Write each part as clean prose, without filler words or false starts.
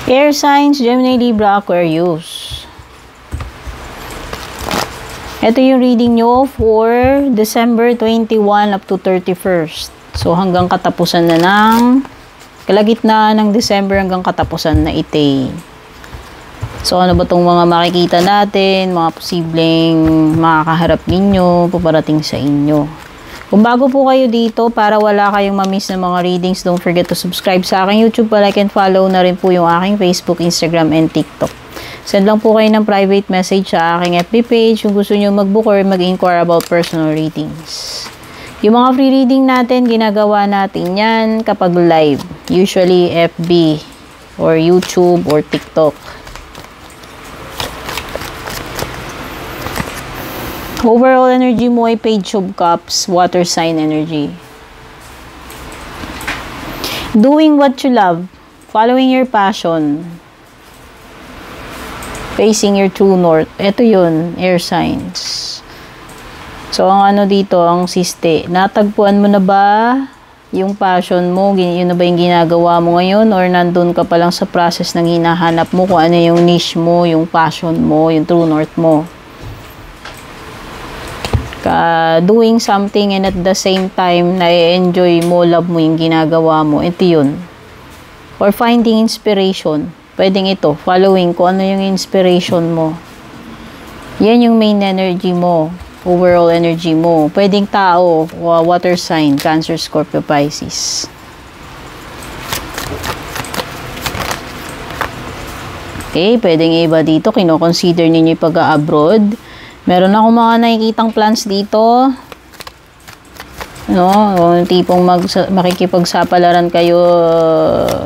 Air signs, Gemini, Libra, Aquarius. Ito yung reading nyo for December 21 up to 31st. So, hanggang katapusan na ng, kalagitnaan ng December hanggang katapusan na ite. So, ano ba itong mga makikita natin, mga posibleng makakaharap ninyo, paparating sa inyo. Kung bago po kayo dito, para wala kayong mamiss na mga readings, don't forget to subscribe sa aking YouTube, like and follow na rin po yung aking Facebook, Instagram, and TikTok. Send lang po kayo ng private message sa aking FB page kung gusto nyo mag-book or mag-inquire about personal readings. Yung mga free reading natin, ginagawa natin yan kapag live. Usually FB or YouTube or TikTok. Overall energy mo ay Page of Cups, water sign energy. Doing what you love, following your passion, facing your true north. Ito yun, air signs. So, ang ano dito, ang siste. Natagpuan mo na ba yung passion mo? Yun na ba yung ginagawa mo ngayon? Or nandun ka pa lang sa process ng hinahanap mo kung ano yung niche mo, yung passion mo, yung true north mo? Doing something and at the same time na-enjoy mo, love mo yung ginagawa mo, ito yun. Or finding inspiration, pwedeng ito, following kung ano yung inspiration mo. Yan yung main energy mo, overall energy mo. Pwedeng tao, water sign, Cancer, Scorpio, Pisces. Okay, pwedeng iba dito, kino-consider ninyo yung pag-abroad. Meron akong mga nakikitang plans dito. No, yung tipong makikipagsapalaran kayo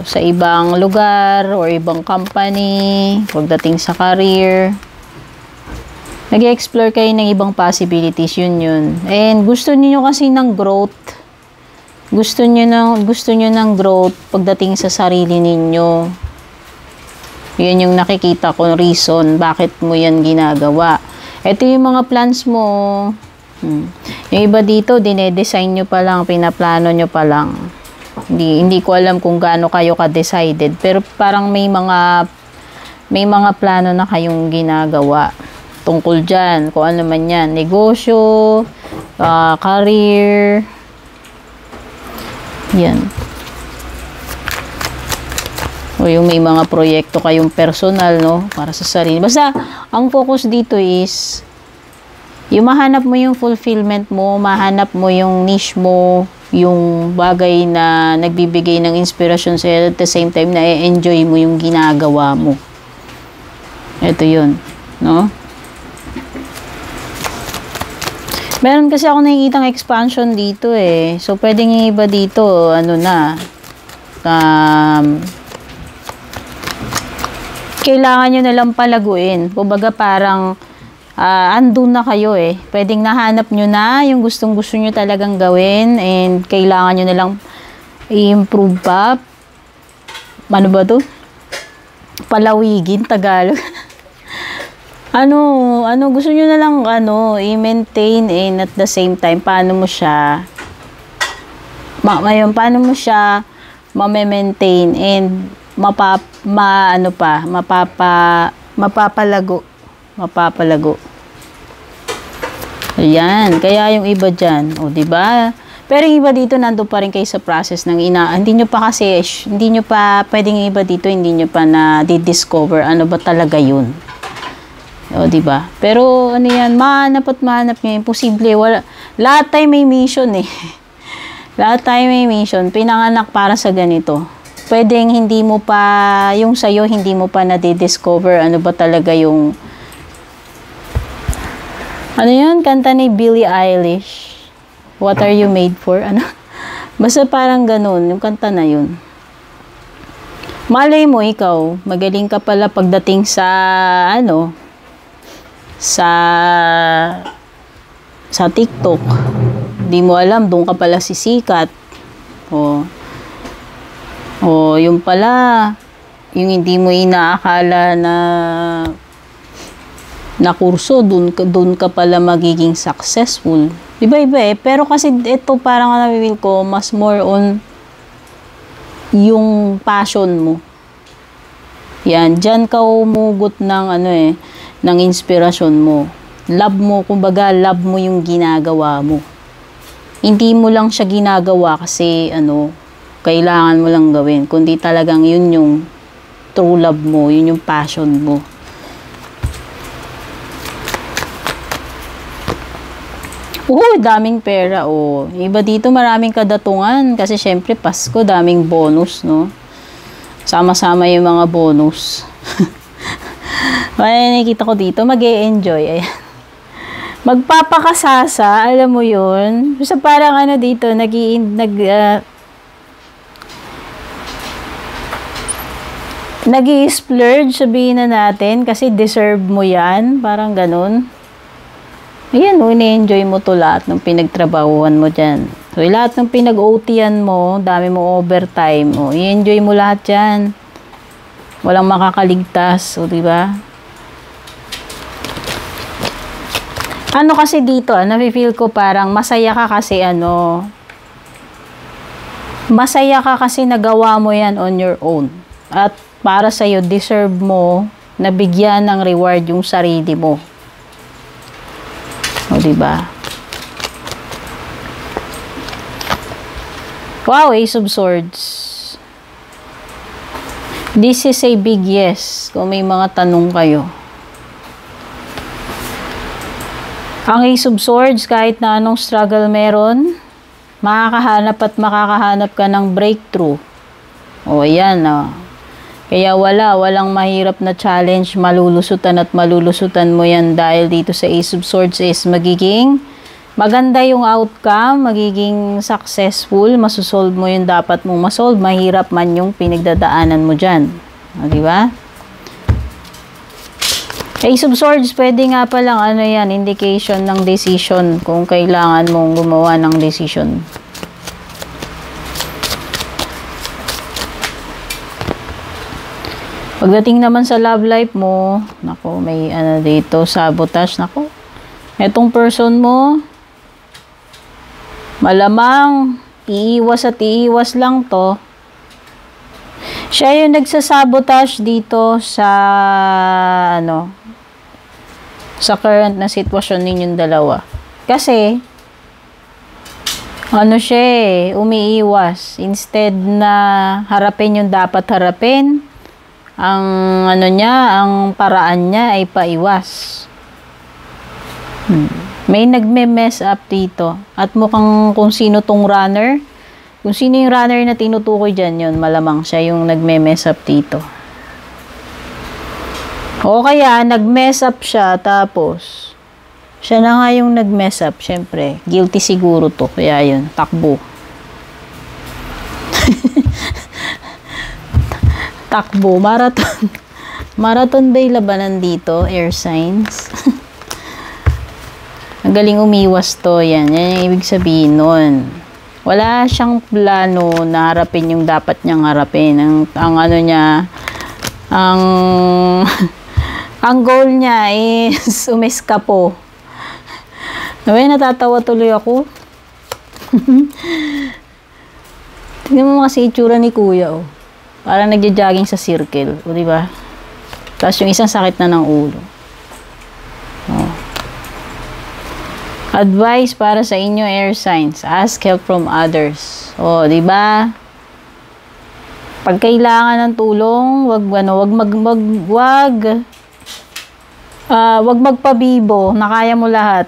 sa ibang lugar or ibang company pagdating sa career. Nag-explore kayo ng ibang possibilities, yun. And gusto niyo kasi ng growth. Gusto niyo ng growth pagdating sa sarili ninyo. Yun yung nakikita ko reason bakit mo yan ginagawa. Ito yung mga plans mo. Yung iba dito, dinedesign nyo pa lang, pinaplano nyo pa lang. Hindi ko alam kung gaano kayo ka-decided. Pero parang may mga plano na kayong ginagawa. Tungkol dyan, kung ano man yan. Negosyo, career. Yan. O yung may mga proyekto kayong personal, no? Para sa sarili. Basta, ang focus dito is, yung mahanap mo yung fulfillment mo, mahanap mo yung niche mo, yung bagay na nagbibigay ng inspirasyon sa'yo, at the same time, na-enjoy mo yung ginagawa mo. Ito yun, no? Meron kasi ako nakikitang expansion dito eh. So, pwedeng yung iba dito, ano na, kailangan nyo nalang palaguin. Kumbaga parang andun na kayo eh. Pwedeng nahanap nyo na yung gustong-gusto nyo talagang gawin and kailangan nyo nalang i-improve pa. Ano ba to? Palawigin, Tagalog. ano, gusto nyo nalang i-maintain and at the same time, paano mo siya ma-maintain and mapapalago. Ayan, kaya yung iba dyan, o diba? Pero yung iba dito, nandun pa rin kayo sa process ng hindi nyo pa pwedeng yung iba dito, hindi nyo pa na-discover ano ba talaga yun. O diba? Pero ano yan, mahanap nyo, imposible, lahat tayo may mission eh. Lahat tayo may mission, pinanganak para sa ganito. Pwedeng hindi mo pa, yung sa'yo, hindi mo pa na-discover ano ba talaga yung, ano yun, kanta ni Billie Eilish. What are you made for? Ano? Basta parang ganun, yung kanta na yun. Malay mo, ikaw, magaling ka pala pagdating sa, sa TikTok. Hindi mo alam, doon ka pala sisikat. Yung pala, yung hindi mo inaakala na kurso, dun ka pala magiging successful. Iba-iba eh. Pero kasi ito parang nabibig ko, mas more on yung passion mo. Yan, dyan ka umugot ng ano ng inspirasyon mo. Love mo, kumbaga love mo yung ginagawa mo. Hindi mo lang siya ginagawa kasi kailangan mo lang gawin, kundi talagang yun yung true love mo, yun yung passion mo. Daming pera, Iba dito maraming kadatungan kasi syempre Pasko, daming bonus, no? Sama-sama yung mga bonus. May nakikita ko dito, mag-e-enjoy. Ayan. Magpapakasasa, alam mo yun? Basta parang dito, nag-i-splurge, sabihin na natin, kasi deserve mo yan. Parang ganun. Ayan, ini-enjoy mo to lahat ng pinagtrabahuan mo dyan. So, lahat ng pinag-OT-an mo, dami mo overtime, i-enjoy mo lahat yan. Walang makakaligtas, diba? Kasi dito, nafe-feel ko parang masaya ka kasi masaya ka kasi nagawa mo yan on your own. At para sa'yo, deserve mo na bigyan ng reward yung sarili mo. Diba? Wow, Ace of Swords. This is a big yes. Kung may mga tanong kayo. Ang Ace of Swords, kahit na anong struggle meron, makakahanap at makakahanap ka ng breakthrough. Ayan, Kaya walang mahirap na challenge, malulusutan at malulusutan mo yan dahil dito sa Ace of Swords is magiging maganda yung outcome, magiging successful, masosolve mo yung dapat mong masolve, mahirap man yung pinagdadaanan mo dyan. Diba? Ace of Swords, pwede nga palang indication ng decision kung kailangan mong gumawa ng decision. Pagdating naman sa love life mo, nako, may dito, sabotage, nako. Etong person mo, malamang, iiwas at iiwas lang to. Siya yung nagsasabotage dito sa, sa current na sitwasyon ninyong dalawa. Kasi, siya umiiwas. Instead na harapin yung dapat harapin, ang ang paraan niya ay paiwas. May nagme-mess up dito. At mukhang kung sino tong runner, kung sino yung runner na tinutukoy dyan, yun, malamang siya yung nagme-mess up dito. O kaya, nag-mess up siya, tapos, siya na nga yung nag-mess up, syempre. Guilty siguro to, kaya yun, takbo. Takbo, marathon. Marathon ba yung labanan dito? Air signs. Ang galing umiwas to. Yan yung ibig sabihin nun. Wala siyang plano na harapin yung dapat niyang harapin. Ang goal niya is umeskapo. Natatawa tuloy ako. Tingnan mo kasi itsura ni Kuya, Parang nagja-jogging sa circle, di ba? Tapos yung isang sakit na ng ulo. Advice para sa inyo, air signs. Ask help from others. Di ba? Pag kailangan ng tulong, wag magpabibo na kaya mo lahat.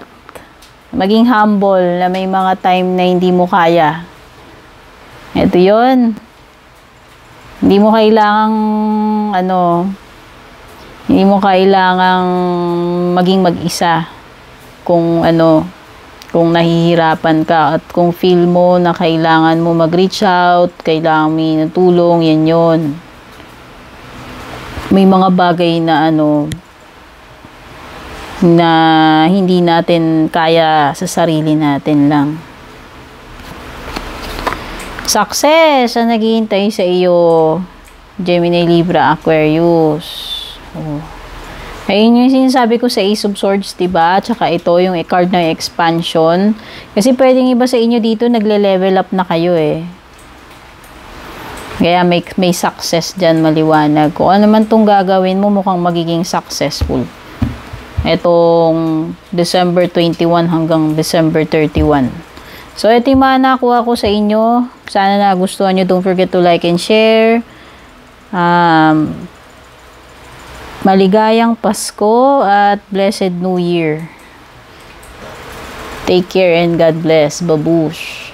Maging humble na may mga time na hindi mo kaya. Ito 'yon. Hindi mo kailangang maging mag-isa kung nahihirapan ka at kung feel mo na kailangan mo mag-reach out, kailangan mo ng tulong, yan yun. May mga bagay na na hindi natin kaya sa sarili natin lang. Success ang naghihintay sa iyo, Gemini, Libra, Aquarius. Ayun yung sinasabi ko sa Ace of Swords, diba? Tsaka ito yung card ng expansion. Kasi pwedeng iba sa inyo dito nagle-level up na kayo Kaya may success dyan, maliwanag. Kung ano man itong gagawin mo, mukhang magiging successful. Itong December 21 hanggang December 31. So, ito yung mga nakuha ko sa inyo. Sana nagustuhan nyo. Don't forget to like and share. Maligayang Pasko at Blessed New Year. Take care and God bless. Babush.